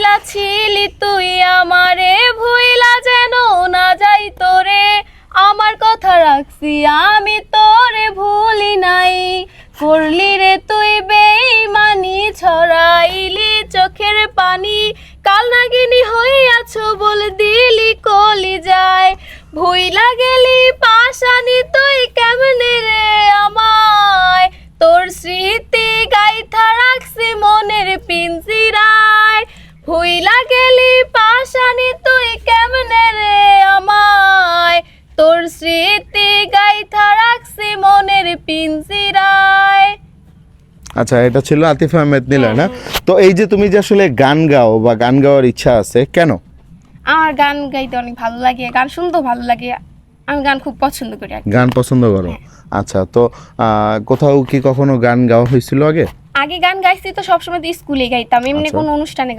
ভুইলা ছিলি তুই আমারে, ভুইলা যেন না যাই তোরে, আমার কথা রাখছি আমি তোরে ভুলি নাই। করলি রে তুই বেঈমানি, ছড়াইলি চোখের পানি, কাল নাগিনী হইয়াছো বল দিলি কলি যায়। ভুইলা গেলি পাশানি তুই কেমনে রে আমায়, তোর স্মৃতি গাইথা রাখছি মনের পিঞ্জিরায়। ভুইলা গেলি পাশানি তুই কেমনে রে আমায়, তোর স্মৃতি গাইথা রাখছি মনের পিঞ্জিরায়। আচ্ছা, এটা ছিল আতিফ আহমেদ নীলা না? তো এই যে তুমি যে আসলে গান গাও বা গান গাওয়ার ইচ্ছা আছে, কেন? আমার গান গাইতে অনেক ভালো লাগে, গান শুনতেও ভালো লাগে, আমি গান খুব পছন্দ করি আর কি। গান পছন্দ করো? আচ্ছা, তো কোথাও কি কখনো গান গাওয়া হয়েছিল আগে? আগে গান গাইছি তো সবসময় তো স্কুলে গাইতাম, এমনি আচ্ছা। কোনো অনুষ্ঠানে